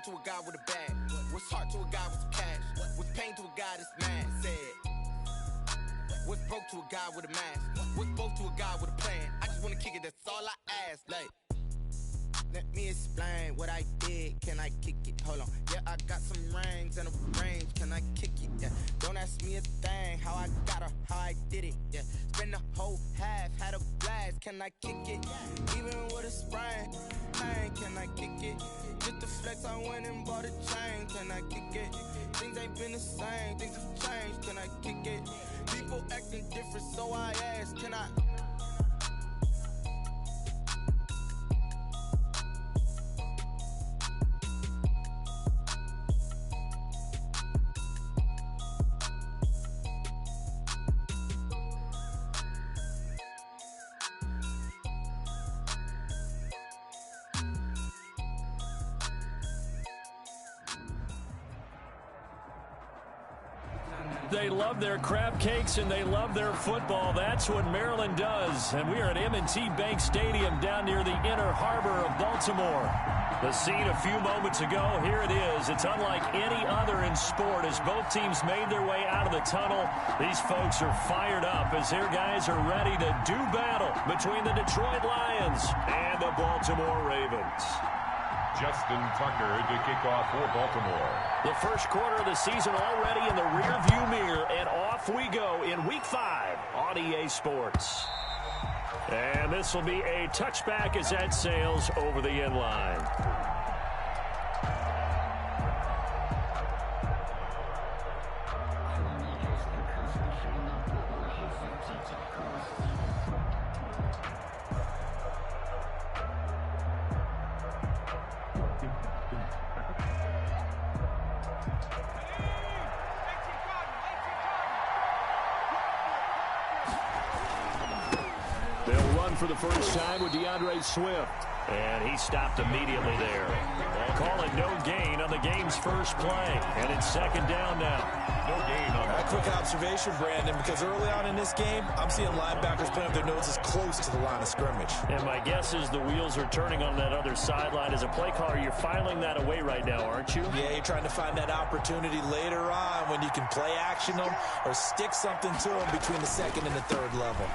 to a guy with a bag? What's heart to a guy with some cash? What's pain to a guy that's mad? Said. What's broke to a guy with a mask? What's both to a guy with a plan? I just wanna kick it, that's all I ask. Like, let me explain what I did. Can I kick it? Hold on. Yeah, I got some rings and a range. Can I kick it? Yeah. Don't ask me a thing. How I got her, how I did it. Yeah. Spend the whole half, had a blast. Can I kick it? Even with a sprain. Pain, can I kick it? Just the flex, I went and bought a chain. Can I kick it? Things ain't been the same. Things have changed. Can I kick it? People acting different, so I ask. Can I? They love their crab cakes and they love their football. That's what Maryland does. And we are at M&T Bank Stadium down near the Inner Harbor of Baltimore. The scene a few moments ago, here it is. It's unlike any other in sport as both teams made their way out of the tunnel. These folks are fired up as their guys are ready to do battle between the Detroit Lions and the Baltimore Ravens. Justin Tucker to kick off for Baltimore. The first quarter of the season already in the rearview mirror, and off we go in Week 5 on EA Sports. And this will be a touchback as that sails over the end line. For the first time with DeAndre Swift. And he stopped immediately there. Call it no gain on the game's first play. And it's second down now. No gain on that. A quick observation, Brandon, because early on in this game, I'm seeing linebackers putting up their noses close to the line of scrimmage. And my guess is the wheels are turning on that other sideline. As a play caller, you're filing that away right now, aren't you? Yeah, you're trying to find that opportunity later on when you can play action them or stick something to them between the second and the third level.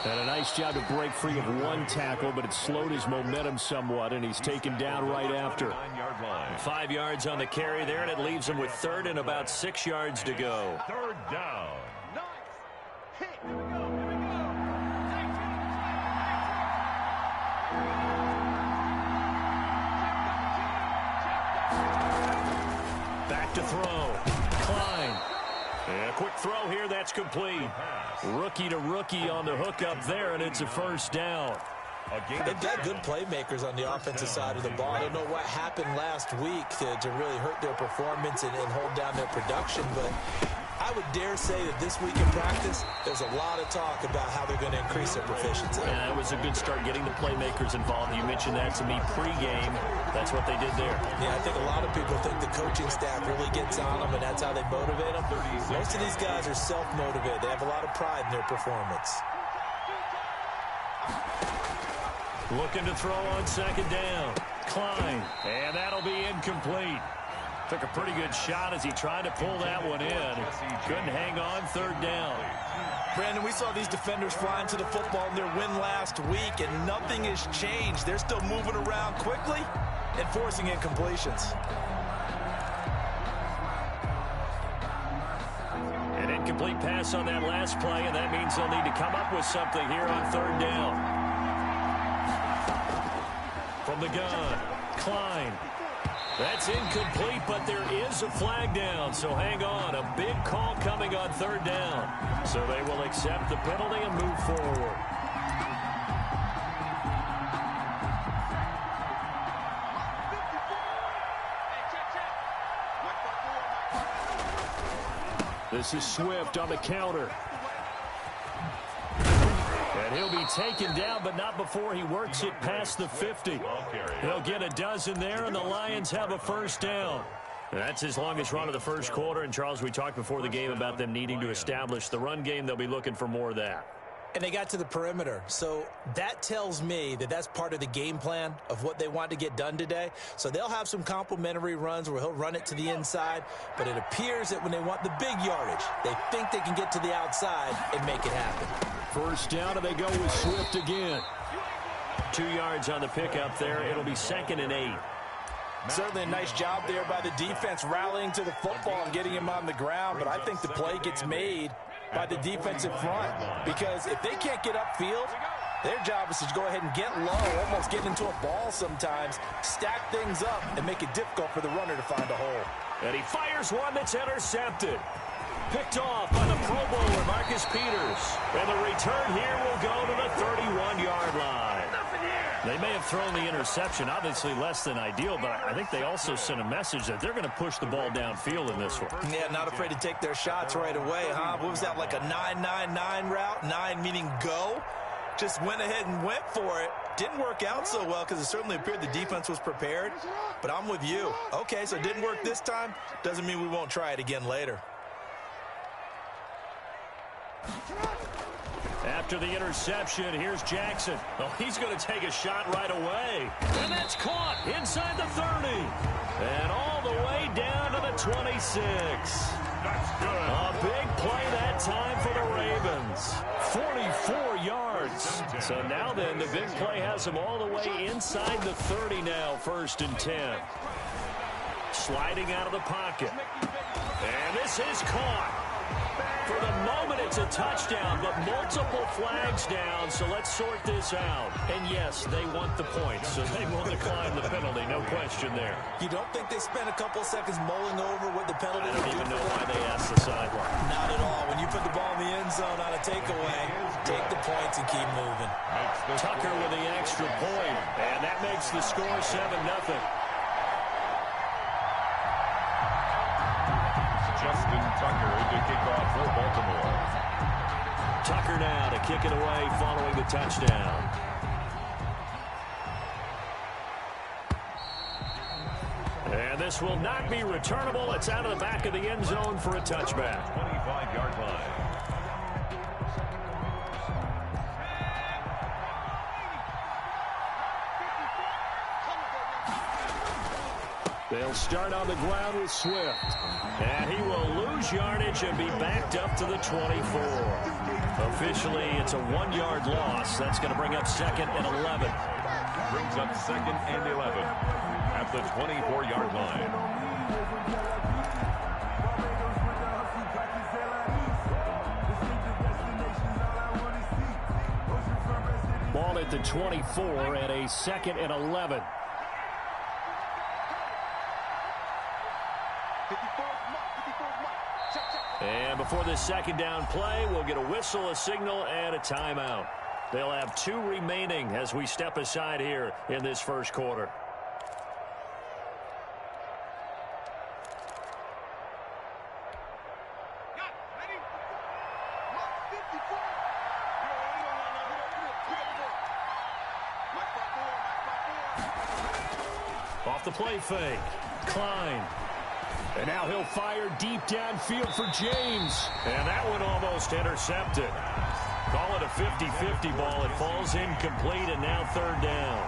And a nice job to break free of one tackle, but it slowed his momentum somewhat, and he's taken down right after. 9-yard line. 5 yards on the carry there, and it leaves him with third and about 6 yards to go. Third down. Back to throw. Klein. And a quick throw here, that's complete. Rookie to rookie on the hookup there, and it's a first down. They've got good playmakers on the offensive side of the ball. I don't know what happened last week to really hurt their performance and hold down their production, but I would dare say that this week in practice, there's a lot of talk about how they're going to increase their proficiency. Yeah, that was a good start getting the playmakers involved. You mentioned that to me pregame. That's what they did there. Yeah, I think a lot of people think the coaching staff really gets on them, and that's how they motivate them. Most of these guys are self-motivated. They have a lot of pride in their performance. Looking to throw on second down. Klein. And that'll be incomplete. Took a pretty good shot as he tried to pull that one in. Couldn't hang on third down. Brandon, we saw these defenders flying to the football in their win last week, and nothing has changed. They're still moving around quickly and forcing incompletions. An incomplete pass on that last play, and that means they'll need to come up with something here on third down. From the gun, Klein. That's incomplete, but there is a flag down, so hang on. A big call coming on third down. So they will accept the penalty and move forward. This is Swift on the counter. And he'll be taken down, but not before he works it past the 50. He'll get a dozen there, and the Lions have a first down. That's his longest run of the first quarter. And, Charles, we talked before the game about them needing to establish the run game. They'll be looking for more of that. And they got to the perimeter. So that tells me that that's part of the game plan of what they want to get done today. So they'll have some complementary runs where he'll run it to the inside. But it appears that when they want the big yardage, they think they can get to the outside and make it happen. First down, and they go with Swift again. 2 yards on the pickup there. It'll be 2nd and 8. Certainly a nice job there by the defense rallying to the football and getting him on the ground. But I think the play gets made by the defensive front, because if they can't get upfield, their job is to go ahead and get low, almost get into a ball sometimes, stack things up, and make it difficult for the runner to find a hole. And he fires one that's intercepted. Picked off by the Pro Bowler, Marcus Peters. And the return here will go to the 31-yard line. They may have thrown the interception, obviously less than ideal, but I think they also sent a message that they're going to push the ball downfield in this one. Yeah, not afraid to take their shots right away, huh? What was that, like a 9-9-9 route? 9 meaning go? Just went ahead and went for it. Didn't work out so well because it certainly appeared the defense was prepared. But I'm with you. Okay, so it didn't work this time. Doesn't mean we won't try it again later. After the interception, here's Jackson. Oh, he's going to take a shot right away. And that's caught inside the 30. And all the way down to the 26. That's good. A big play that time for the Ravens. 44 yards. So now then, the big play has them all the way inside the 30 now, 1st and 10. Sliding out of the pocket. And this is caught. For the moment, it's a touchdown, but multiple flags down, so let's sort this out. And yes, they want the points, so they will decline the penalty, no question there. You don't think they spent a couple seconds mulling over what the penalty I don't even know why they asked the sideline. Not at all. When you put the ball in the end zone on a takeaway, take the points and keep moving. Tucker with the extra point, and that makes the score 7-0. Justin Tucker to kick off for Baltimore. Tucker now to kick it away following the touchdown. And this will not be returnable. It's out of the back of the end zone for a touchback. 25-yard line. They'll start on the ground with Swift. And he will lose yardage and be backed up to the 24. Officially, it's a 1-yard loss. That's going to bring up 2nd and 11. Brings up 2nd and 11 at the 24-yard line. Ball at the 24 and a 2nd and 11. And before this 2nd down play, we'll get a whistle, a signal, and a timeout. They'll have 2 remaining as we step aside here in this 1st quarter. Off the play fake. Klein. And now he'll fire deep downfield for James. And that one almost intercepted. Call it a 50-50 ball. It falls incomplete, and now 3rd down.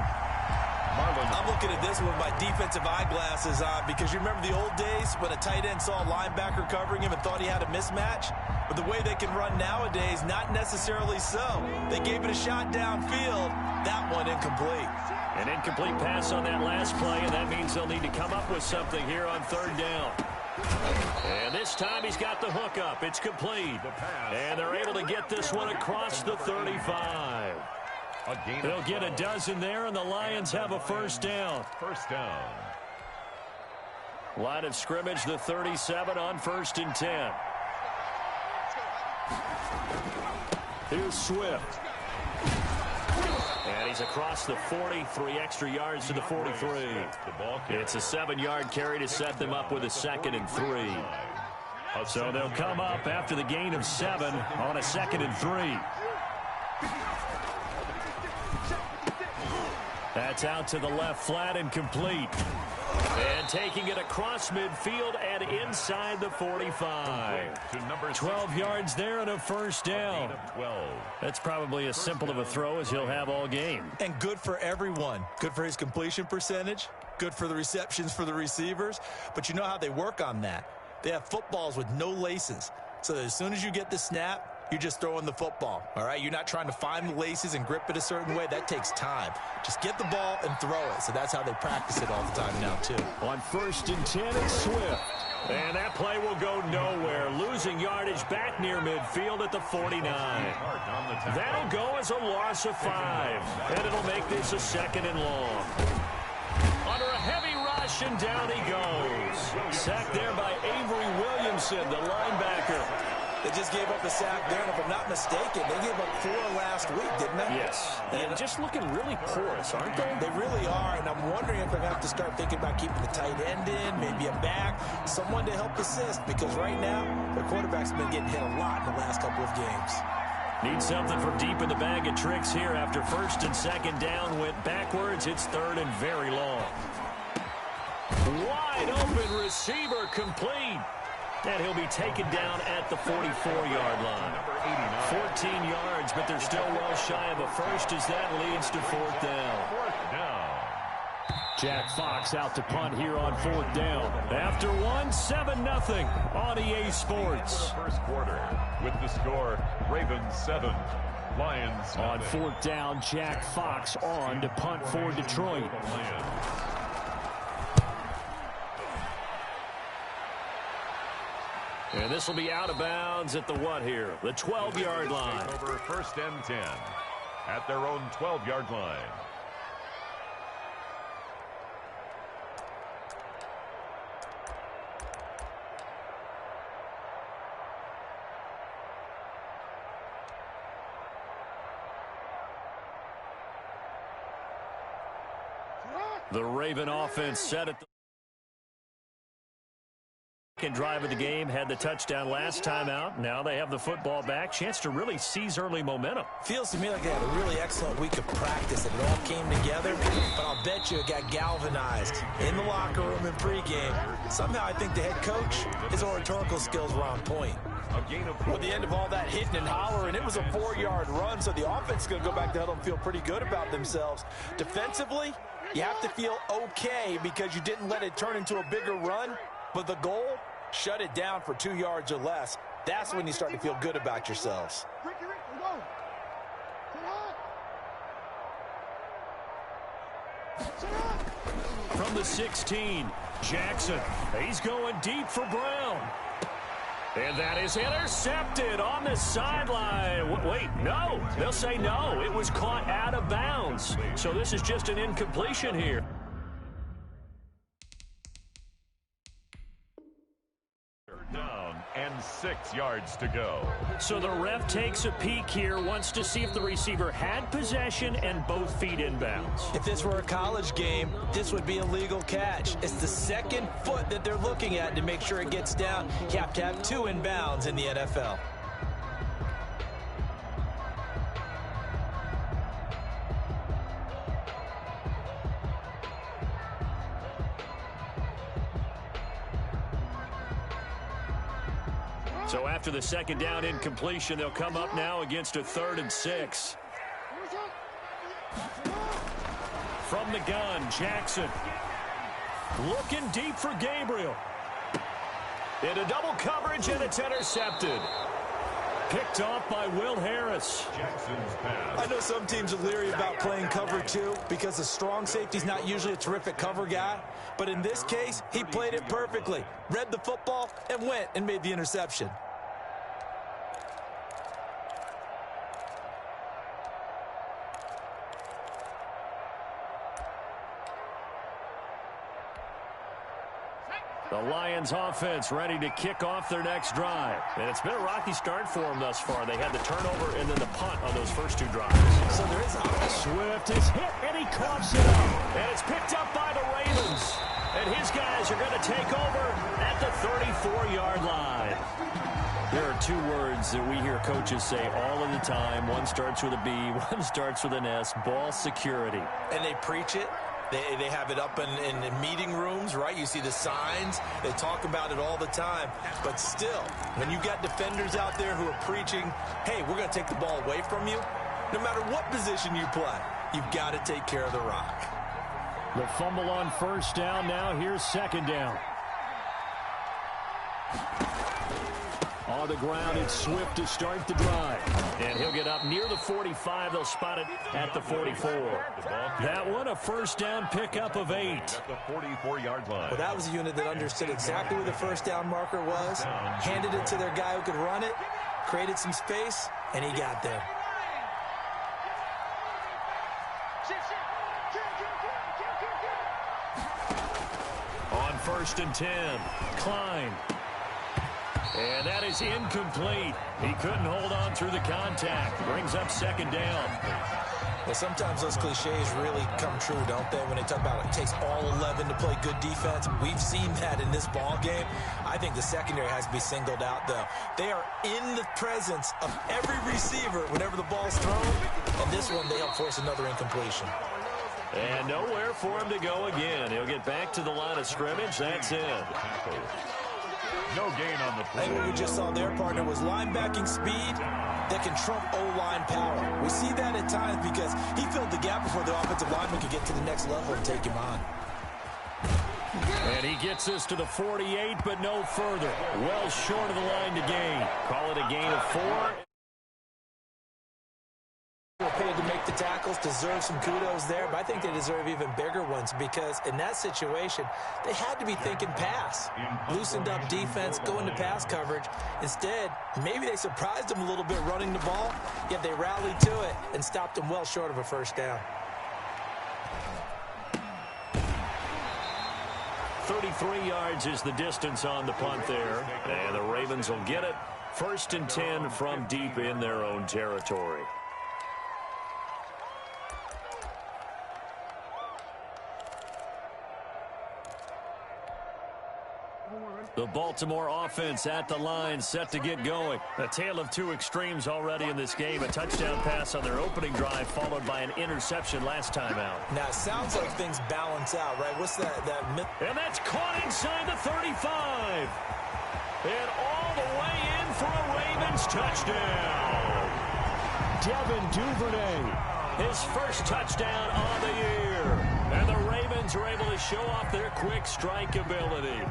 I'm looking at this with my defensive eyeglasses on, because you remember the old days when a tight end saw a linebacker covering him and thought he had a mismatch? But the way they can run nowadays, not necessarily so. They gave it a shot downfield. That one incomplete. An incomplete pass on that last play, and that means they'll need to come up with something here on 3rd down. And this time he's got the hook up. It's complete. And they're able to get this one across the 35. They'll get a dozen there, and the Lions have a 1st down. 1st down. Line of scrimmage, the 37 on 1st and 10. Here's Swift. And he's across the 40, 3 extra yards to the 43. It's a 7-yard carry to set them up with a 2nd and 3. So they'll come up after the gain of 7 on a 2nd and 3. That's out to the left flat and complete. And taking it across midfield and inside the 45. 12 yards there and a first down. That's probably as simple of a throw as he'll have all game. And good for everyone. Good for his completion percentage. Good for the receptions for the receivers. But you know how they work on that. They have footballs with no laces. So that as soon as you get the snap, you're just throwing the football, all right? You're not trying to find the laces and grip it a certain way. That takes time. Just get the ball and throw it. So that's how they practice it all the time now, too. On 1st and 10, it's Swift. And that play will go nowhere. Losing yardage back near midfield at the 49. That'll go as a loss of 5. And it'll make this a 2nd and long. Under a heavy rush, and down he goes. Sacked there by Avery Williamson, the linebacker. They just gave up a sack there, and if I'm not mistaken, they gave up 4 last week, didn't they? Yes. And just looking really porous, aren't they? They really are, and I'm wondering if I have to start thinking about keeping the tight end in, maybe a back, someone to help assist, because right now, their quarterback's been getting hit a lot in the last couple of games. Need something from deep in the bag of tricks here after 1st and 2nd down went backwards. It's 3rd and very long. Wide open receiver complete. And he'll be taken down at the 44-yard line. 14 yards, but they're still well shy of a first as that leads to 4th down. Jack Fox out to punt here on 4th down. After 1, 7-0 on EA Sports. First quarter with the score, Ravens 7, Lions 7. On 4th down, Jack Fox on to punt for Detroit. And this will be out of bounds at the what here? The 12-yard line. Over 1st and 10 at their own 12-yard line. The Raven offense set at the second drive of the game, had the touchdown last time out. Now they have the football back. Chance to really seize early momentum. Feels to me like they had a really excellent week of practice and it all came together. But I'll bet you it got galvanized in the locker room in pregame. Somehow I think the head coach, his oratorical skills were on point. With the end of all that hitting and hollering, it was a 4-yard run, so the offense is going to go back to huddle and feel pretty good about themselves. Defensively, you have to feel okay because you didn't let it turn into a bigger run, but the goal, shut it down for 2 yards or less. That's when you start to feel good about yourselves. From the 16, Jackson. He's going deep for Brown. And that is intercepted on the sideline. Wait, no. They'll say no. It was caught out of bounds. So this is just an incompletion here. Down and 6 yards to go. So the ref takes a peek here, wants to see if the receiver had possession and both feet inbounds. If this were a college game, this would be a legal catch. It's the second foot that they're looking at to make sure it gets down. You have to have 2 inbounds in the NFL. So after the second down incompletion, they'll come up now against a 3rd and 6. From the gun, Jackson. Looking deep for Gabriel. Into double coverage, and it's intercepted. Picked off by Will Harris. Jackson's pass. I know some teams are leery about playing cover 2 because the strong safety's not usually a terrific cover guy. But in this case, he played it perfectly. Read the football and went and made the interception. The Lions offense ready to kick off their next drive. And it's been a rocky start for them thus far. They had the turnover and then the punt on those first 2 drives. So there is Swift is hit, and he coughs it up. And it's picked up by the Ravens. And his guys are going to take over at the 34-yard line. There are two words that we hear coaches say all of the time. One starts with a B, one starts with an S, ball security. And they preach it. They have it up in meeting rooms, right? You see the signs. They talk about it all the time. But still, when you got defenders out there who are preaching, hey, we're going to take the ball away from you, no matter what position you play, you've got to take care of the rock. The fumble on first down. Now here's second down. On the ground, it's Swift to start the drive. And he'll get up near the 45. They'll spot it at the 44. That one, a first down pickup of 8. At the 44-yard line. Well, that was a unit that understood exactly where the first down marker was, handed it to their guy who could run it, created some space, and he got there. On first and 10, Klein. And that is incomplete. He couldn't hold on through the contact. Brings up second down. Well, sometimes those cliches really come true, don't they? When they talk about it takes all 11 to play good defense. We've seen that in this ball game. I think the secondary has to be singled out, though. They are in the presence of every receiver whenever the ball's thrown. And this one, they help force another incompletion. And nowhere for him to go again. He'll get back to the line of scrimmage. That's it. No gain on the play. I think what we just saw their partner was linebacking speed that can trump O-line power. We see that at times because he filled the gap before the offensive lineman could get to the next level and take him on. And he gets us to the 48, but no further. Well short of the line to gain. Call it a gain of 4. Paid to make the tackles, deserve some kudos there, but I think they deserve even bigger ones because in that situation, they had to be thinking pass. Loosened up defense, going to pass coverage. Instead, maybe they surprised them a little bit running the ball, yet they rallied to it and stopped them well short of a first down. 33 yards is the distance on the punt there, and the Ravens will get it. First and 10 from deep in their own territory. The Baltimore offense at the line, set to get going. A tale of two extremes already in this game. A touchdown pass on their opening drive, followed by an interception last time out. Now, it sounds like things balance out, right? What's that myth? And that's caught inside the 35. And all the way in for a Ravens touchdown. Devin Duvernay, his first touchdown on the year. And the Ravens are able to show off their quick strike ability.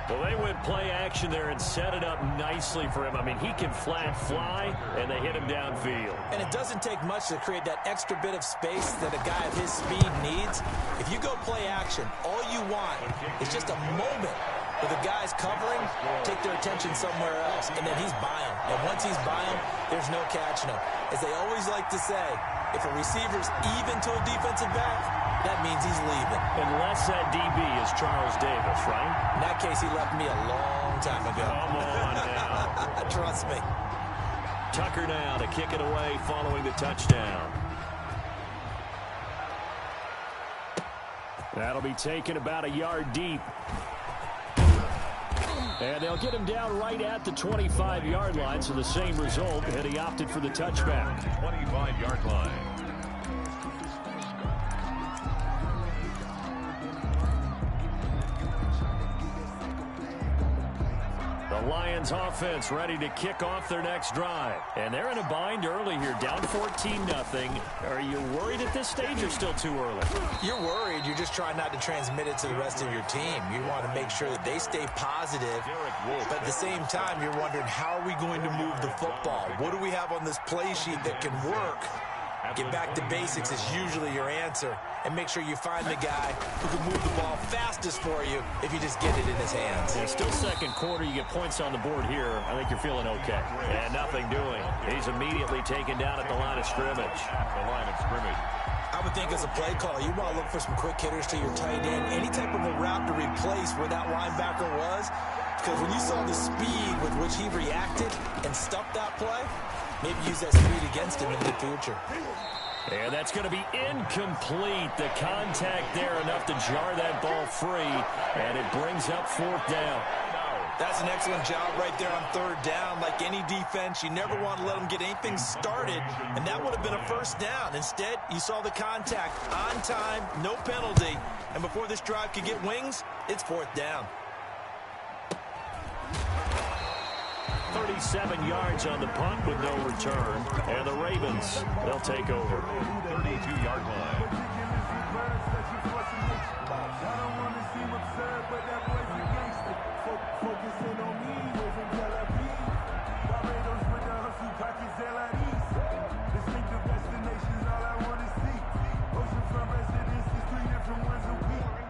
Well, they went play action there and set it up nicely for him. I mean, he can flat fly, and they hit him downfield. And it doesn't take much to create that extra bit of space that a guy of his speed needs. If you go play action, all you want is just a moment where the guy's covering, take their attention somewhere else, and then he's by him. And once he's by him, there's no catching him. As they always like to say, if a receiver's even to a defensive back, that means he's leaving. Unless that DB is Charles Davis, right? In that case, he left me a long time ago. Come on now. Trust me. Tucker now to kick it away following the touchdown. That'll be taken about a yard deep. And they'll get him down right at the 25-yard line, so the same result, and he opted for the touchback. 25-yard line. The Lions offense ready to kick off their next drive. And they're in a bind early here, down 14-0. Are you worried at this stage or still too early? You're worried. You're just trying not to transmit it to the rest of your team. You want to make sure that they stay positive. But at the same time, you're wondering, how are we going to move the football? What do we have on this play sheet that can work? Get back to basics is usually your answer. And make sure you find the guy who can move the ball fastest for you if you just get it in his hands. Yeah, still second quarter. You get points on the board here. I think you're feeling okay. And nothing doing. He's immediately taken down at the line of scrimmage. The line of scrimmage. I would think as a play call, you want to look for some quick hitters to your tight end. Any type of a route to replace where that linebacker was. Because when you saw the speed with which he reacted and stuffed that play, maybe use that speed against him in the future. And that's going to be incomplete. The contact there enough to jar that ball free. And it brings up fourth down. That's an excellent job right there on third down. Like any defense, you never want to let them get anything started, and that would have been a first down. Instead, you saw the contact on time, no penalty, and before this drive could get wings, it's fourth down. 37 yards on the punt with no return, and the Ravens, they'll take over. 32-yard line.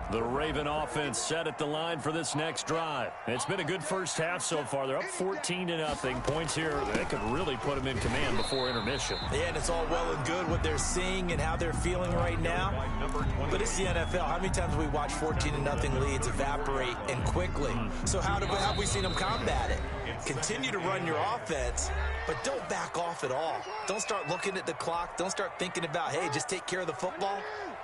The Raven offense set at the line for this next drive. It's been a good first half so far. They're up 14-0. Points here, they could really put them in command before intermission. Yeah, and it's all well and good what they're seeing and how they're feeling right now. But it's the NFL. How many times we watch 14-0 leads evaporate and quickly? So how have we seen them combat it? Continue to run your offense, but don't back off at all. Don't start looking at the clock. Don't start thinking about, hey, just take care of the football.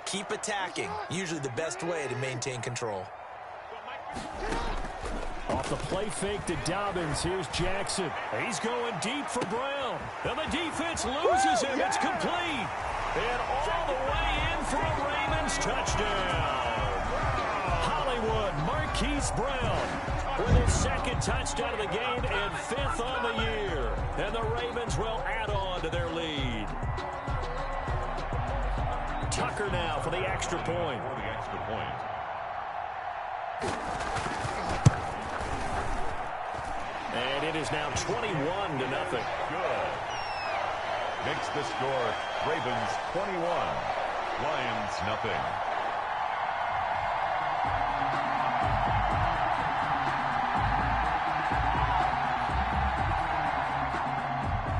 Keep attacking. Usually the best way to maintain control. Off the play fake to Dobbins. Here's Jackson. He's going deep for Brown. And the defense loses him. It's complete. And all the way in for a Ravens touchdown. Hollywood Marquise Brown with his second touchdown of the game and fifth on the year. And the Ravens will add on to their lead. Tucker now for the extra point. And it is now 21-0. Good. Makes the score Ravens 21, Lions nothing.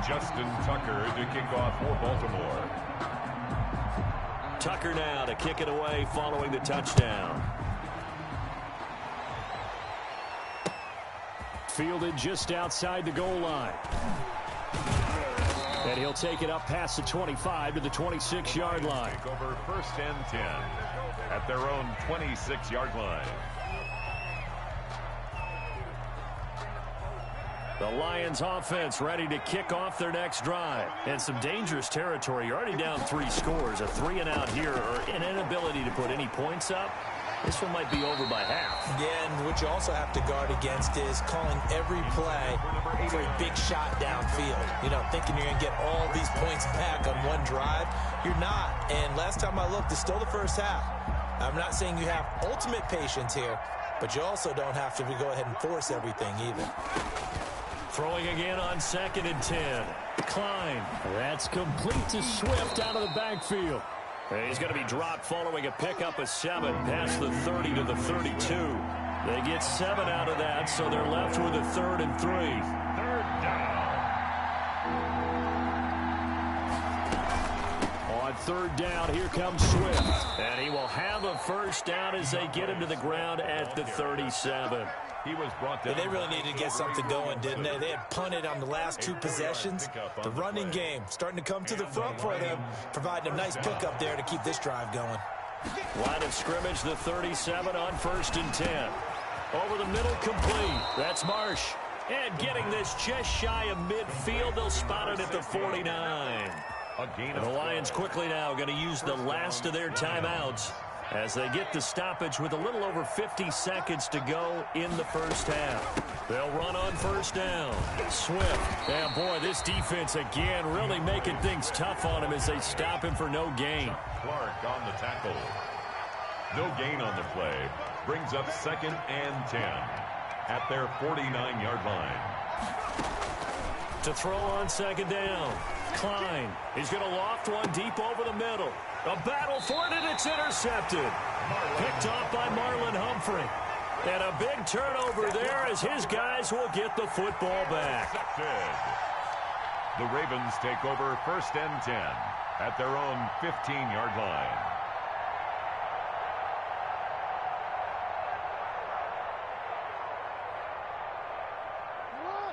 Justin Tucker to kick off for Baltimore. Tucker now to kick it away following the touchdown. Fielded just outside the goal line. And he'll take it up past the 25 to the 26-yard line. Take over first and 10 at their own 26-yard line. The Lions offense ready to kick off their next drive. And some dangerous territory. You're already down 3 scores. A 3-and-out here or an inability to put any points up. This one might be over by half. Yeah, and what you also have to guard against is calling every play for a big shot downfield. You know, thinking you're going to get all these points back on one drive. You're not. And last time I looked, it's still the first half. I'm not saying you have ultimate patience here, but you also don't have to go ahead and force everything either. Throwing again on 2nd and 10. Klein. That's complete to Swift out of the backfield. He's going to be dropped following a pickup of 7 past the 30 to the 32. They get 7 out of that, so they're left with a 3rd and 3. Third down. On 3rd down, here comes Swift. And he will have a first down as they get him to the ground at the 37. He was brought down. They really needed to get something going, didn't they? They had punted on the last 2 possessions. The running game starting to come to the front for them, providing a nice pickup there to keep this drive going. Line of scrimmage, the 37 on 1st and 10. Over the middle, complete. That's Marsh. And getting this just shy of midfield, they'll spot it at the 49. And the Lions quickly now going to use the last of their timeouts as they get the stoppage with a little over 50 seconds to go in the first half. They'll run on 1st down. Swift. And boy, this defense again really making things tough on him as they stop him for no gain. Clark on the tackle. No gain on the play. Brings up 2nd and 10 at their 49-yard line. To throw on 2nd down. Klein. He's going to loft one deep over the middle. A battle for it, and it's intercepted. Picked off by Marlon Humphrey. And a big turnover there as his guys will get the football back. The Ravens take over 1st and 10 at their own 15-yard line.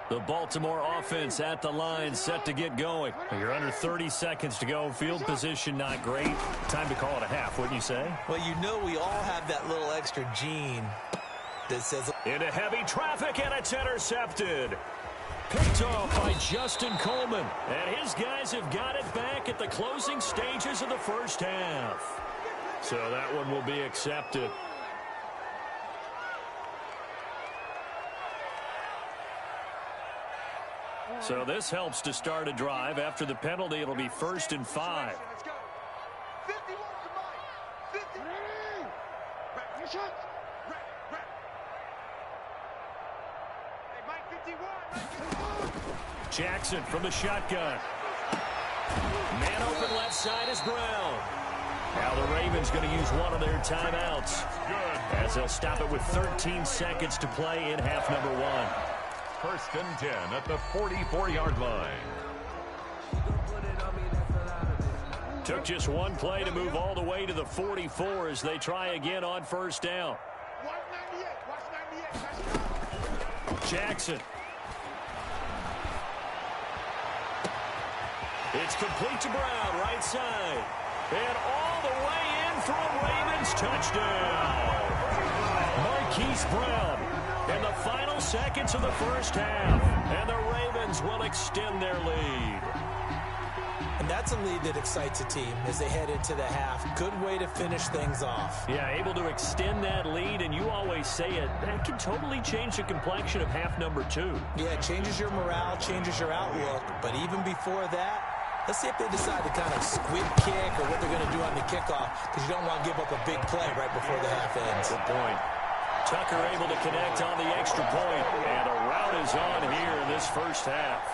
The Baltimore offense at the line set to get going. You're under 30 seconds to go. Field position not great. Time to call it a half, wouldn't you say? Well, you know we all have that little extra gene that says... Into heavy traffic, and it's intercepted. Picked off by Justin Coleman. And his guys have got it back at the closing stages of the first half. So that one will be accepted. So this helps to start a drive. After the penalty, it'll be 1st and 5. Let's go. 51 to Mike. 50. Right, your shots. Right. Hey, Mike 51. Jackson from the shotgun. Man open left side is Brown. Now the Ravens going to use one of their timeouts, as they'll stop it with 13 seconds to play in half number 1. 1st and 10 at the 44-yard line. Took just one play to move all the way to the 44 as they try again on 1st down. Jackson. It's complete to Brown, right side. And all the way in for a Ravens touchdown. Marquise Brown in the final seconds of the first half. And the Ravens will extend their lead. And that's a lead that excites a team as they head into the half. Good way to finish things off. Yeah, able to extend that lead, and you always say it, that can totally change the complexion of half number 2. Yeah, it changes your morale, changes your outlook. But even before that, let's see if they decide to kind of squib kick or what they're going to do on the kickoff, because you don't want to give up a big play right before the half ends. Good point. Tucker able to connect on the extra point, and a rout is on here in this first half.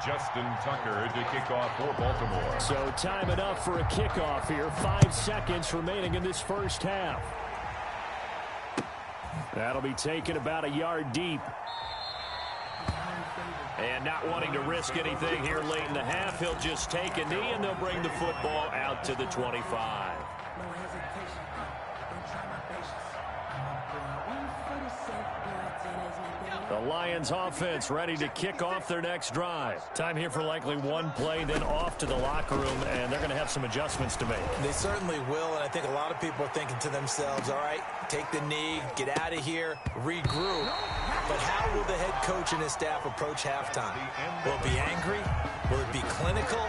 Justin Tucker to kick off for Baltimore. So time enough for a kickoff here. 5 seconds remaining in this first half. That'll be taken about a yard deep. And not wanting to risk anything here late in the half, he'll just take a knee, and they'll bring the football out to the 25. The Lions offense ready to kick off their next drive. Time here for likely one play, then off to the locker room, and they're going to have some adjustments to make. They certainly will, and I think a lot of people are thinking to themselves, all right, take the knee, get out of here, regroup. But how will the head coach and his staff approach halftime? Will it be angry? Will it be clinical?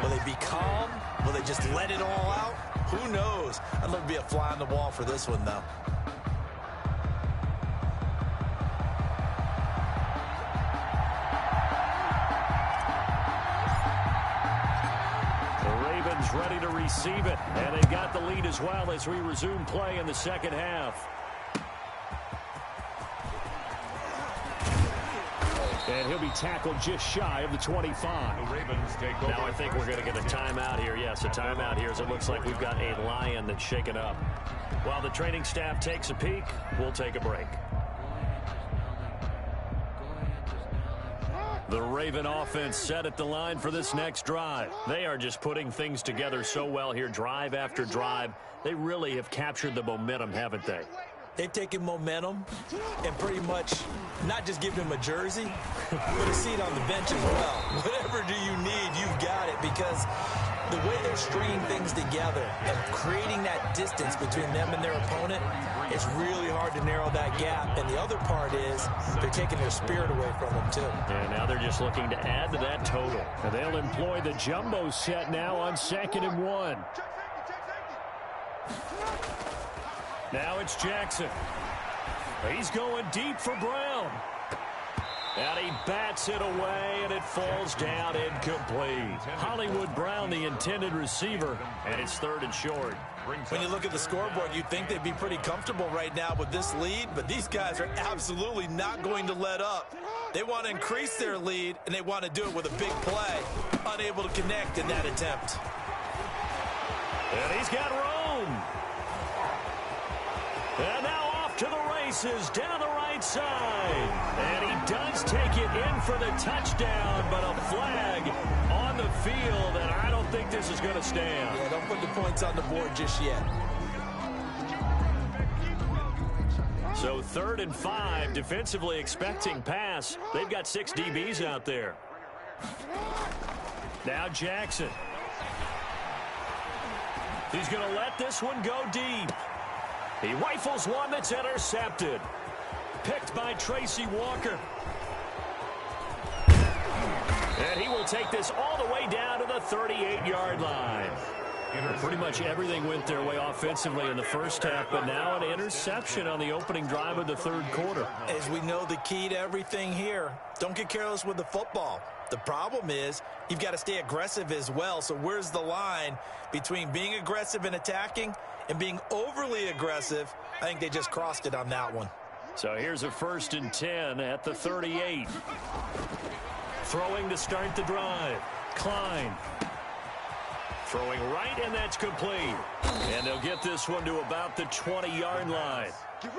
Will they be calm? Will they just let it all out? Who knows? I'd love to be a fly on the wall for this one, though. Ready to receive it, and they got the lead as well as we resume play in the second half. And he'll be tackled just shy of the 25. The Ravens take over. Now I think we're going to get a timeout here. Yes, a timeout here as it looks like we've got a Lion that's shaken up. While the training staff takes a peek, we'll take a break. The Raven offense set at the line for this next drive. They are just putting things together so well here, drive after drive. They really have captured the momentum, haven't they? They've taken momentum and pretty much not just given him a jersey, but a seat on the bench as well. Whatever do you need, you've got it, because the way they're stringing things together and creating that distance between them and their opponent, it's really hard to narrow that gap. And the other part is they're taking their spirit away from them, too. And now they're just looking to add to that total. And they'll employ the jumbo set now on 2nd and 1. Now it's Jackson. He's going deep for Brown. And he bats it away, and it falls down incomplete. Hollywood Brown, the intended receiver, and it's 3rd and short. When you look at the scoreboard, you'd think they'd be pretty comfortable right now with this lead, but these guys are absolutely not going to let up. They want to increase their lead, and they want to do it with a big play. Unable to connect in that attempt. And he's got room. And now off to the races down the right side. And he does take it in for the touchdown, but a flag on the field, and I don't think this is going to stand. Yeah, don't put the points on the board just yet. So 3rd and 5, defensively expecting pass. They've got 6 DBs out there. Now Jackson. He's going to let this one go deep. He rifles one that's intercepted. Picked by Tracy Walker. And he will take this all the way down to the 38-yard line. Pretty much everything went their way offensively in the first half, but now an interception on the opening drive of the third quarter. As we know, the key to everything here, don't get careless with the football. The problem is you've got to stay aggressive as well. So where's the line between being aggressive and attacking and being overly aggressive? I think they just crossed it on that one. So here's a 1st and 10 at the 38. Throwing to start the drive. Klein. Throwing right, and that's complete. And they'll get this one to about the 20-yard line.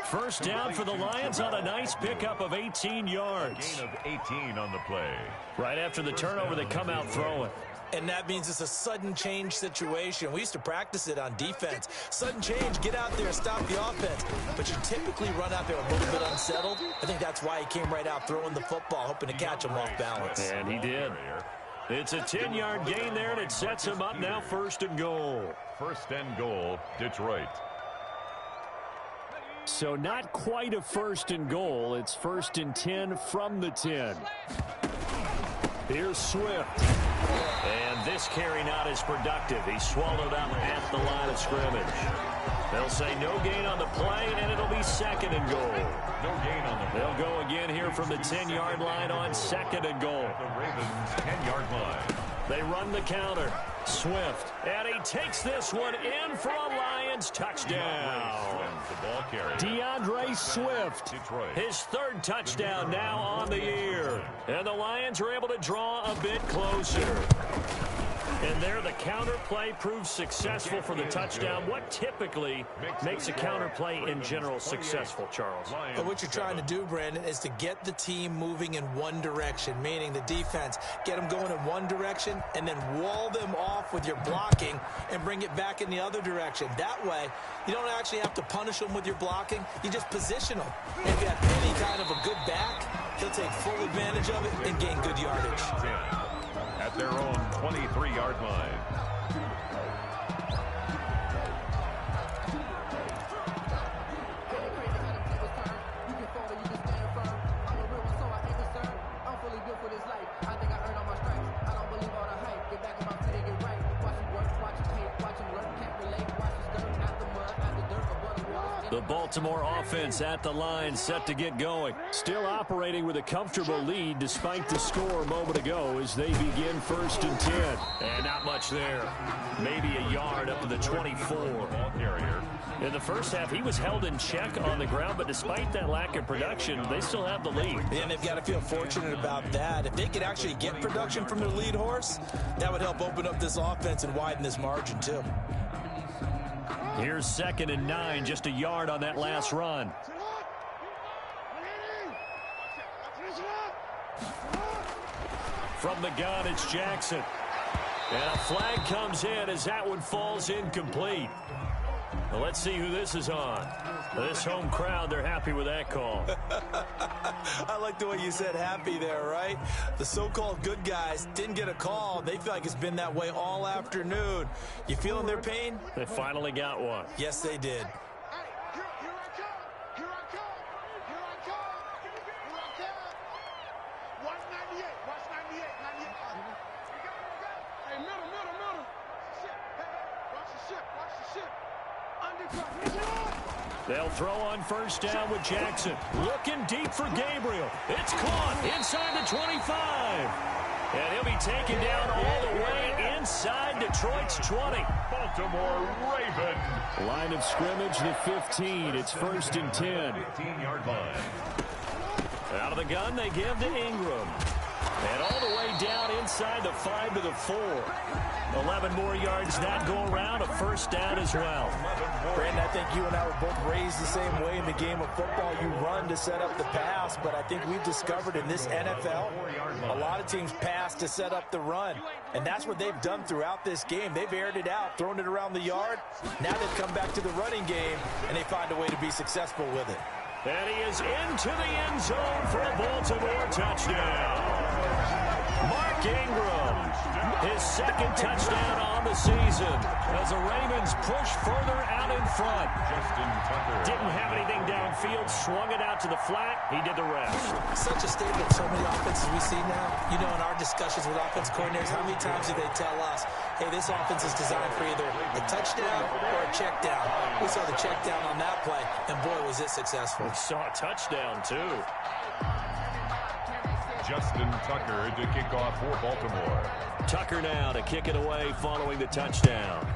First down for the Lions on a nice pickup of 18 yards. Gain of 18 on the play. Right after the turnover, they come out throwing. And that means it's a sudden change situation. We used to practice it on defense. Sudden change, get out there, stop the offense. But you typically run out there a little bit unsettled. I think that's why he came right out throwing the football, hoping to catch him off balance. And he did. It's a 10-yard gain there, and it sets him up now 1st and goal. 1st and goal, Detroit. So not quite a 1st and goal. It's 1st and 10 from the 10. Here's Swift. And this carry not as productive. He's swallowed up at the line of scrimmage. They'll say no gain on the play, and it'll be 2nd and goal. No gain on the play. They'll go again here from the 10-yard line on 2nd and goal. The Ravens' 10-yard line. They run the counter. Swift. And he takes this one in for a Lions touchdown. The ball carrier. DeAndre Swift. Detroit. His 3rd touchdown now on the year. And the Lions are able to draw a bit closer. And there the counter play proves successful for the touchdown. What typically makes a counter play in general successful, Charles? But what you're trying to do, Brandon, is to get the team moving in one direction, meaning the defense, get them going in one direction and then wall them off with your blocking and bring it back in the other direction. That way, you don't actually have to punish them with your blocking. You just position them. If you have any kind of a good back, he'll take full advantage of it and gain good yardage. At their own 23-yard line. The Baltimore offense at the line, set to get going. Still operating with a comfortable lead despite the score a moment ago as they begin 1st and 10. And not much there. Maybe a yard up to the 24. Ball carrier. In the first half, he was held in check on the ground, but despite that lack of production, they still have the lead. And they've got to feel fortunate about that. If they could actually get production from their lead horse, that would help open up this offense and widen this margin too. Here's 2nd and 9, just a yard on that last run. From the gun, it's Jackson. And a flag comes in as that one falls incomplete. Well, let's see who this is on. This home crowd, they're happy with that call. I like the way you said happy there, right? The so-called good guys didn't get a call. They feel like it's been that way all afternoon. You feeling their pain? They finally got one. Yes, they did. They'll throw on 1st down with Jackson. Looking deep for Gabriel. It's caught inside the 25. And he'll be taken down all the way inside Detroit's 20. Baltimore Ravens. Line of scrimmage, the 15. It's 1st and 10. 15-yard line. Out of the gun, they give to Ingram. And all the way down inside the 5 to the 4. 11 more yards that go around, a 1st down as well. Brandon, I think you and I were both raised the same way in the game of football. You run to set up the pass, but I think we've discovered in this NFL, a lot of teams pass to set up the run. And that's what they've done throughout this game. They've aired it out, thrown it around the yard. Now they've come back to the running game, and they find a way to be successful with it. And he is into the end zone for a Baltimore touchdown. Mark Ingram, his second touchdown on the season as the Ravens push further out in front. Didn't have anything downfield, swung it out to the flat. He did the rest. Such a statement of so many offenses we see now. You know, in our discussions with offense coordinators, how many times do they tell us, hey, this offense is designed for either a touchdown or a check down. We saw the check down on that play, and boy, was it successful. We saw a touchdown, too. Justin Tucker to kick off for Baltimore. Tucker now to kick it away following the touchdown.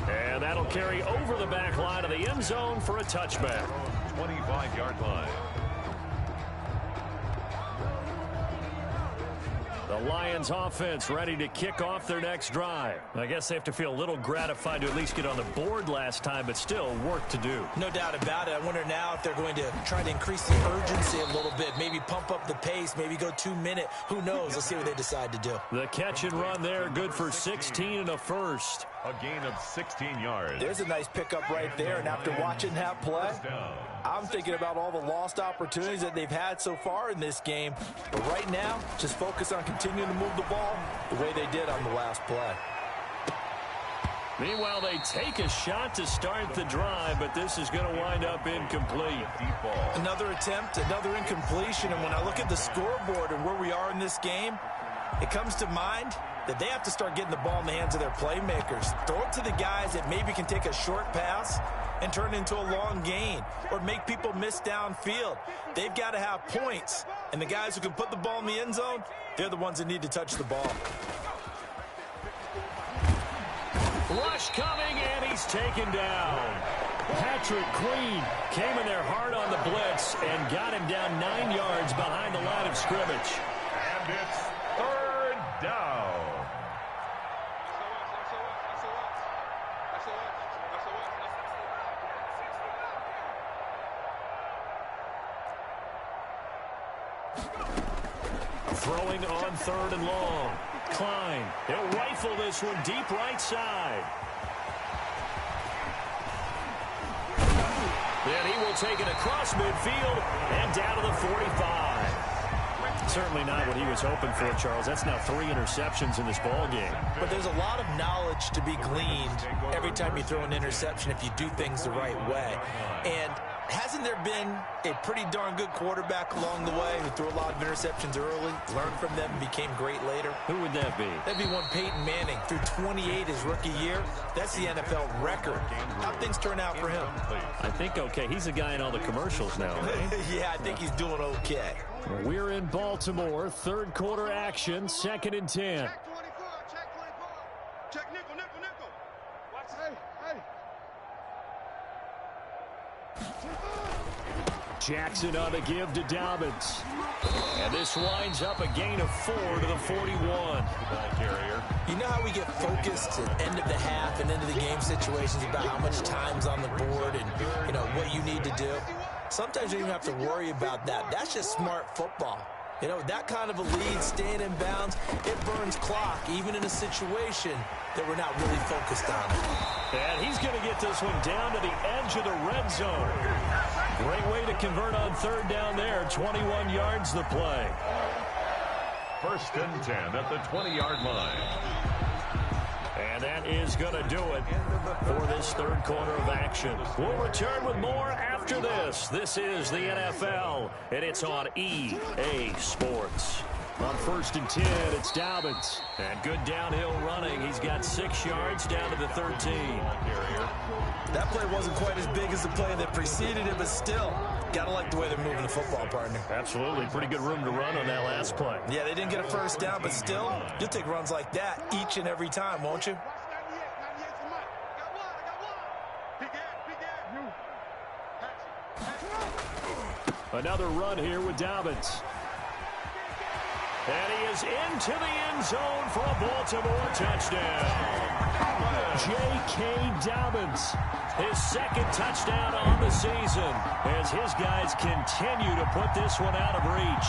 And that'll carry over the back line of the end zone for a touchback. 25-yard line. The Lions offense ready to kick off their next drive. I guess they have to feel a little gratified to at least get on the board last time, but still work to do. No doubt about it. I wonder now if they're going to try to increase the urgency a little bit, maybe pump up the pace, maybe go 2-minute. Who knows? Let's see what they decide to do. The catch and run there, good for 16 and a first. A gain of 16 yards. There's a nice pickup right there, and after watching that play, I'm thinking about all the lost opportunities that they've had so far in this game. But right now, just focus on continuing to move the ball the way they did on the last play. Meanwhile, they take a shot to start the drive, but this is going to wind up incomplete. Another attempt, another incompletion, and when I look at the scoreboard and where we are in this game, it comes to mind that they have to start getting the ball in the hands of their playmakers. Throw it to the guys that maybe can take a short pass and turn it into a long gain or make people miss downfield. They've got to have points, and the guys who can put the ball in the end zone, they're the ones that need to touch the ball. Rush coming, and he's taken down. Patrick Queen came in there hard on the blitz and got him down 9 yards behind the line of scrimmage. And it's third down. Throwing on third and long. Klein, he'll rifle this one deep right side. Then he will take it across midfield and down to the 45. Certainly not what he was hoping for, Charles. That's now 3 interceptions in this ball game. But there's a lot of knowledge to be gleaned every time you throw an interception if you do things the right way. And hasn't there been a pretty darn good quarterback along the way who threw a lot of interceptions early, learned from them, and became great later? Who would that be? That'd be one Peyton Manning. Threw 28 his rookie year. That's the NFL record. How'd things turn out for him? I think okay. He's a guy in all the commercials now, right? Yeah, I think he's doing okay. We're in Baltimore. Third quarter action. 2nd and 10. Check 24, check 24. Check nickel, nickel, nickel. Watch, hey. Jackson on the give to Dobbins. And this winds up a gain of 4 to the 41. Ball carrier. You know how we get focused at the end of the half and into the game situations about how much time's on the board and, you know, what you need to do? Sometimes you don't even have to worry about that. That's just smart football. You know, that kind of a lead, staying in bounds, it burns clock, even in a situation that we're not really focused on. And he's going to get this one down to the edge of the red zone. Great way to convert on third down there. 21 yards the play. 1st and 10 at the 20-yard line. And that is going to do it for this third quarter of action. We'll return with more after this. This is the NFL, and it's on EA Sports. On 1st and 10, it's Dobbins. And good downhill running. He's got 6 yards down to the 13. That play wasn't quite as big as the play that preceded it, but still, got to like the way they're moving the football, partner. Absolutely. Pretty good room to run on that last play. Yeah, they didn't get a first down, but still, you'll take runs like that each and every time, won't you? Another run here with Dobbins. And he is into the end zone for a Baltimore touchdown. J.K. Dobbins, his 2nd touchdown on the season as his guys continue to put this one out of reach.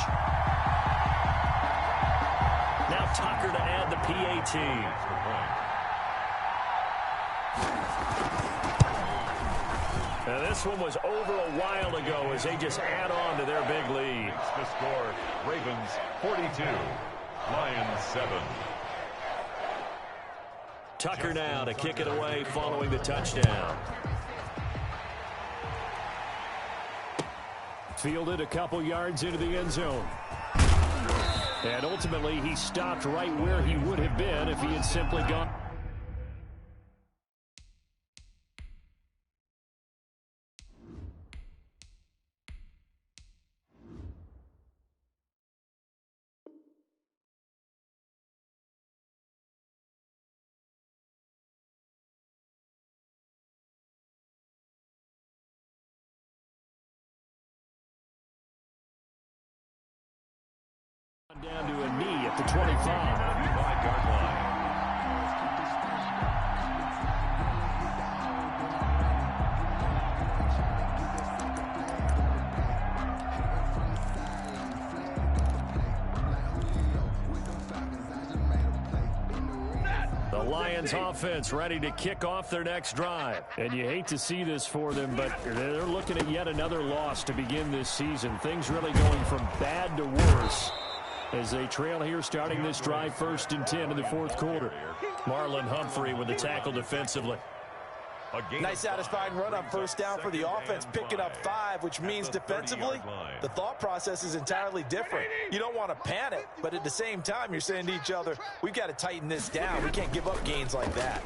Now Tucker to add the PAT. Now, this one was over a while ago as they just add on to their big lead. The score, Ravens 42, Lions 7. Tucker now to kick it away following the touchdown. Fielded a couple yards into the end zone. And ultimately, he stopped right where he would have been if he had simply gone. Down to a knee at the 25. 25-yard line. The Lions offense ready to kick off their next drive. And you hate to see this for them, but they're looking at yet another loss to begin this season. Things really going from bad to worse as they trail here starting this drive 1st and 10 in the 4th quarter. Marlon Humphrey with the tackle defensively. Nice satisfying run on 1st down for the offense, picking up 5, which means defensively, the thought process is entirely different. You don't want to panic, but at the same time, you're saying to each other, we've got to tighten this down. We can't give up gains like that.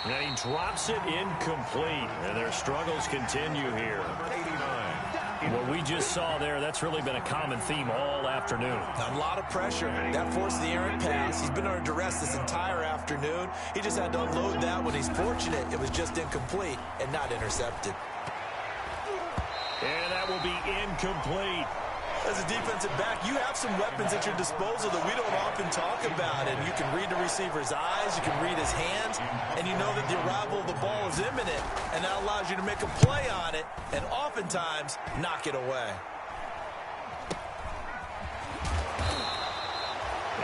And he drops it incomplete, and their struggles continue here. 89. What we just saw there, that's really been a common theme all afternoon. A lot of pressure. That forced the errant pass. He's been under duress this entire afternoon. He just had to unload that when he's fortunate. It was just incomplete and not intercepted. And that will be incomplete. As a defensive back, you have some weapons at your disposal that we don't often talk about. And you can read the receiver's eyes, you can read his hands, and you know that the arrival of the ball is imminent. And that allows you to make a play on it and oftentimes knock it away.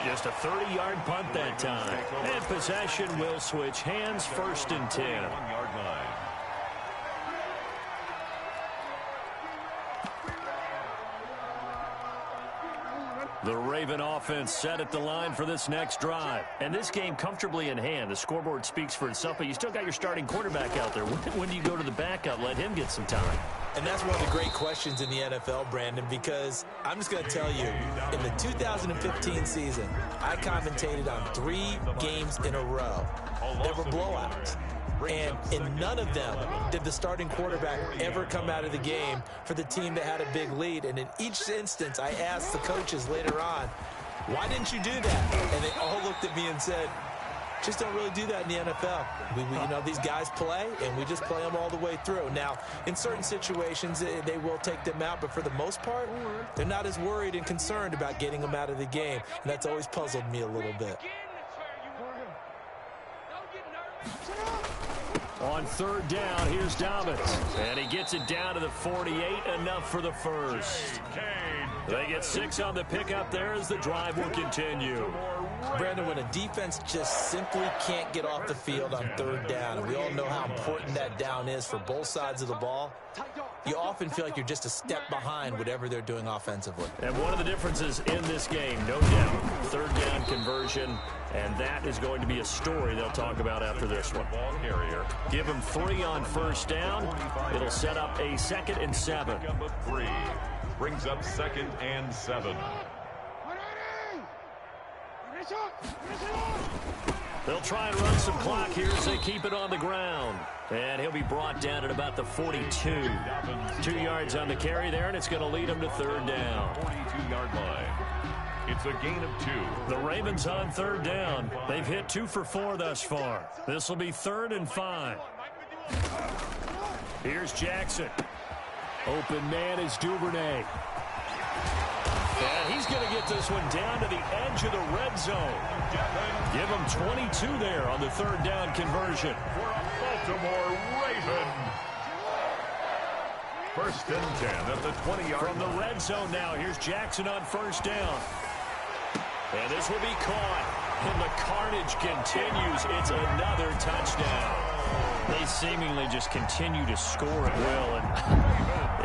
Just a 30-yard punt that time. And possession will switch hands, 1st and 10. 1-yard line. The Raven offense set at the line for this next drive. And this game comfortably in hand. The scoreboard speaks for itself, but you still got your starting quarterback out there. When do you go to the backup? Let him get some time. And that's one of the great questions in the NFL, Brandon, because I'm just going to tell you, in the 2015 season, I commentated on 3 games in a row. There were blowouts. And in none of them did the starting quarterback ever come out of the game for the team that had a big lead. And in each instance, I asked the coaches later on, why didn't you do that? And they all looked at me and said, just don't really do that in the NFL. You know, these guys play, and we just play them all the way through. Now, in certain situations, they will take them out, but for the most part, they're not as worried and concerned about getting them out of the game. And that's always puzzled me a little bit. On 3rd down, here's Dobbins. And he gets it down to the 48, enough for the first. They get 6 on the pickup there as the drive will continue. Brandon, when a defense just simply can't get off the field on 3rd down, and we all know how important that down is for both sides of the ball, you often feel like you're just a step behind whatever they're doing offensively. And one of the differences in this game, no doubt, 3rd down conversion, and that is going to be a story they'll talk about after this one. Ball carrier. Give them 3 on 1st down. It'll set up a 2nd and 7. 3 brings up 2nd and 7. They'll try and run some clock here as they keep it on the ground. And he'll be brought down at about the 42. 2 yards on the carry there, and it's going to lead him to 3rd down. 42-yard line. It's a gain of 2. The Ravens on 3rd down. They've hit 2 for 4 thus far. This will be 3rd and 5. Here's Jackson. Open man is Duvernay. And he's going to get this one down to the edge of the red zone. Give him 22 there on the 3rd down conversion. For a Baltimore Raven. 1st and 10 at the 20-yard line. From the red zone now, here's Jackson on 1st down. And this will be caught. And the carnage continues. It's another touchdown. They seemingly just continue to score at will, and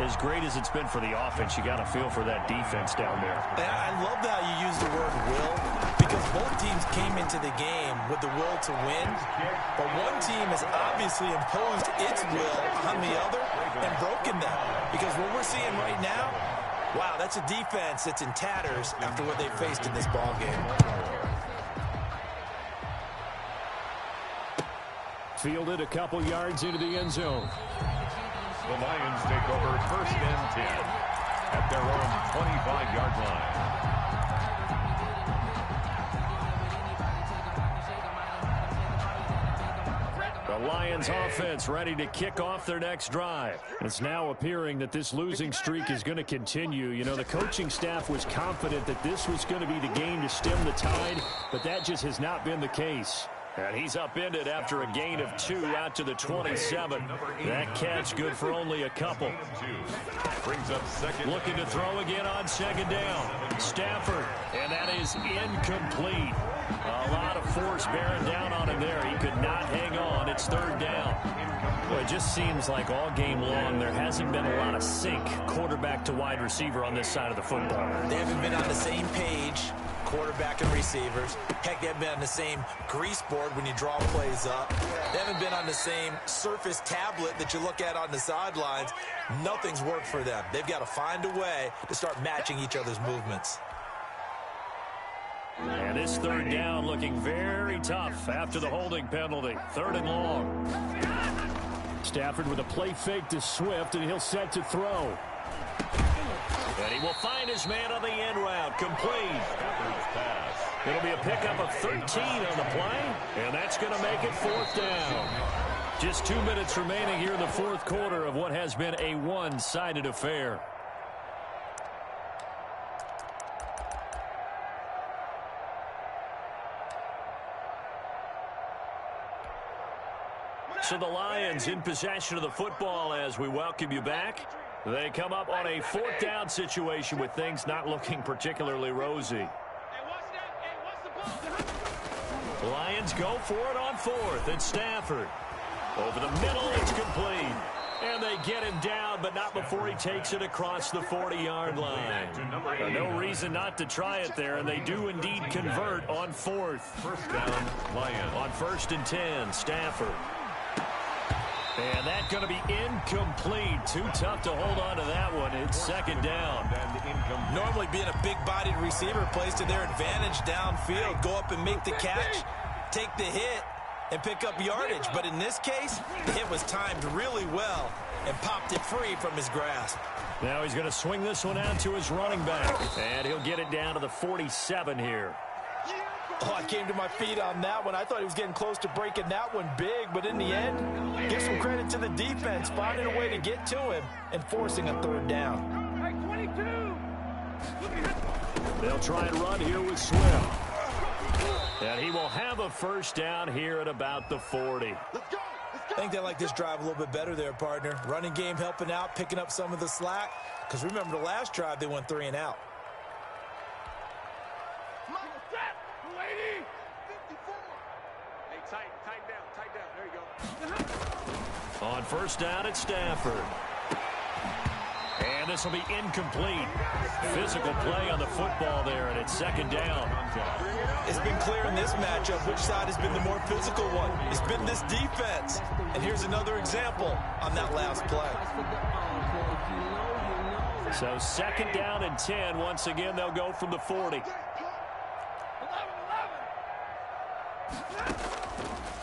as great as it's been for the offense, you got to feel for that defense down there. And I love how you use the word will, because both teams came into the game with the will to win, but one team has obviously imposed its will on the other and broken them. Because what we're seeing right now, wow, that's a defense that's in tatters after what they faced in this ballgame. Fielded a couple yards into the end zone. The Lions take over 1st and 10 at their own 25-yard line. The Lions offense ready to kick off their next drive. It's now appearing that this losing streak is going to continue. You know, the coaching staff was confident that this was going to be the game to stem the tide, but that just has not been the case. And he's upended after a gain of 2 out to the 27. That catch good for only a couple. Brings up second. Looking to throw again on 2nd down. Stafford, and that is incomplete. A lot of force bearing down on him there. He could not hang on. It's 3rd down. Well, it just seems like all game long there hasn't been a lot of sync quarterback to wide receiver on this side of the football. They haven't been on the same page, quarterback and receivers. Heck, they haven't been on the same grease board when you draw plays up. They haven't been on the same surface tablet that you look at on the sidelines. Nothing's worked for them. They've got to find a way to start matching each other's movements. And this 3rd down looking very tough after the holding penalty. 3rd and long. Stafford with a play fake to Swift, and he'll set to throw. And he will find his man on the end route. Complete. It'll be a pickup of 13 on the play, and that's going to make it 4th down. Just 2 minutes remaining here in the 4th quarter of what has been a one-sided affair. So the Lions in possession of the football as we welcome you back. They come up on a 4th down situation with things not looking particularly rosy. The Lions go for it on 4th. It's Stafford. Over the middle, it's complete. And they get him down, but not before he takes it across the 40-yard line. No reason not to try it there, and they do indeed convert on 4th. 1st down, Lions. On 1st and 10, Stafford. And that's going to be incomplete. Too tough to hold on to that one. It's 2nd down. Normally being a big-bodied receiver plays to their advantage downfield. Go up and make the catch, take the hit, and pick up yardage. But in this case, the hit was timed really well and popped it free from his grasp. Now he's going to swing this one out to his running back. And he'll get it down to the 47 here. Oh, I came to my feet on that one. I thought he was getting close to breaking that one big, but in the end, give some credit to the defense, finding a way to get to him and forcing a 3rd down. They'll try and run here with Swift. And he will have a 1st down here at about the 40. I think they like this drive a little bit better there, partner. Running game helping out, picking up some of the slack. Because remember, the last drive, they went 3 and out. On 1st down, it's Stafford. And this will be incomplete. Physical play on the football there, and it's 2nd down. It's been clear in this matchup which side has been the more physical one. It's been this defense. And here's another example on that last play. So 2nd down and 10. Once again, they'll go from the 40.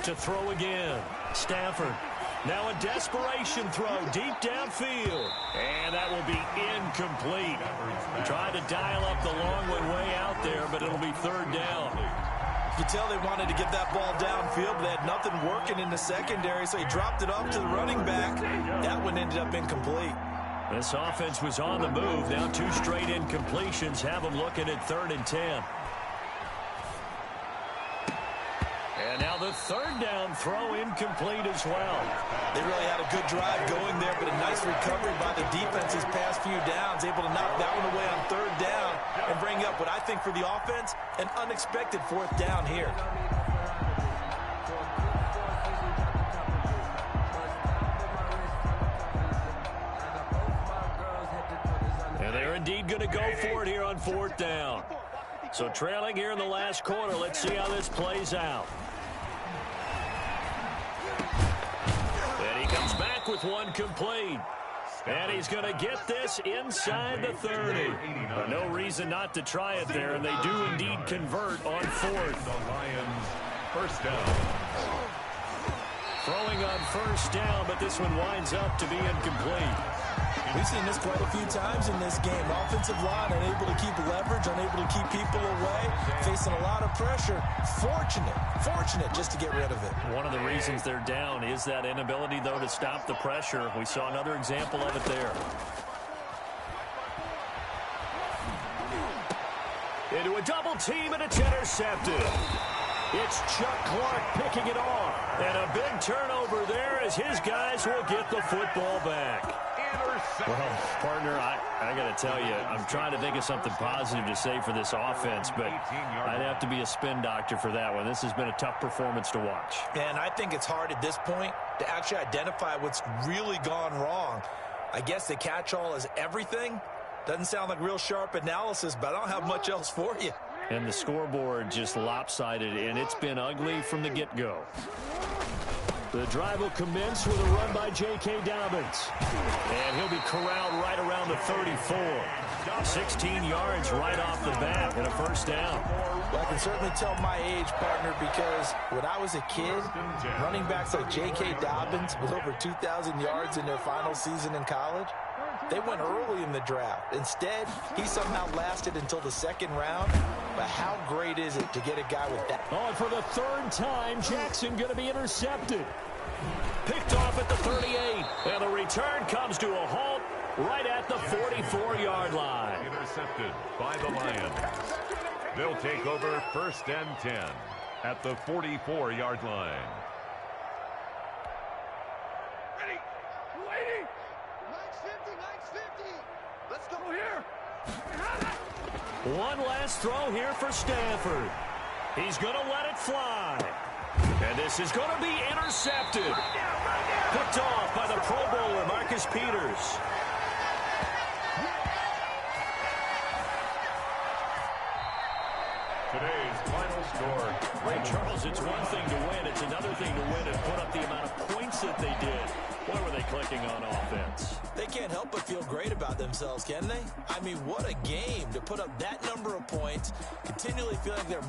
To throw again. Stafford. Now a desperation throw deep downfield. And that will be incomplete. Trying to dial up the long one way out there, but it'll be 3rd down. You can tell they wanted to get that ball downfield, but they had nothing working in the secondary, so he dropped it off to the running back. That one ended up incomplete. This offense was on the move. Now 2 straight incompletions have them looking at 3rd and 10. And now the 3rd down throw incomplete as well. They really had a good drive going there, but a nice recovery by the defense these past few downs, able to knock that one away on 3rd down and bring up what I think for the offense, an unexpected 4th down here. indeed going to go for it here on 4th down. So trailing here in the last quarter. Let's see how this plays out. And he comes back with one complete. And he's going to get this inside the 30. But no reason not to try it there, and they do indeed convert on 4th. The Lions, first down. Throwing on 1st down, but this one winds up to be incomplete. We've seen this quite a few times in this game. Offensive line unable to keep leverage, unable to keep people away, facing a lot of pressure. Fortunate just to get rid of it. One of the reasons they're down is that inability, though, to stop the pressure. We saw another example of it there. Into a double team, and it's intercepted. It's Chuck Clark picking it off. And a big turnover there as his guys will get the football back. Well, partner, I got to tell you, I'm trying to think of something positive to say for this offense, but I'd have to be a spin doctor for that one. This has been a tough performance to watch. And I think it's hard at this point to actually identify what's really gone wrong. I guess the catch-all is everything. Doesn't sound like real sharp analysis, but I don't have much else for you. And the scoreboard just lopsided, and it's been ugly from the get-go. The drive will commence with a run by J.K. Dobbins. And he'll be corralled right around the 34. 16 yards right off the bat and a 1st down. Well, I can certainly tell my age, partner, because when I was a kid, running backs like J.K. Dobbins with over 2,000 yards in their final season in college, they went early in the draft. Instead, he somehow lasted until the 2nd round. But how great is it to get a guy with that? Oh, and for the 3rd time, Jackson going to be intercepted. Picked off at the 38. And the return comes to a halt right at the 44-yard line. Intercepted by the Lions. They'll take over 1st and 10 at the 44-yard line. Ready? 280. Line's 50. Let's go here. One last throw here for Stanford. He's going to let it fly. And this is going to be intercepted. Picked off by the Pro Bowler, Marcus Peters. Today's final score. Ray Charles, it's one thing to win. It's another thing to win and put up the amount of points that they did. Boy, were they clicking on offense. They can't help but feel great about themselves, can they? I mean, what a game to put up that number of points, continually feeling they're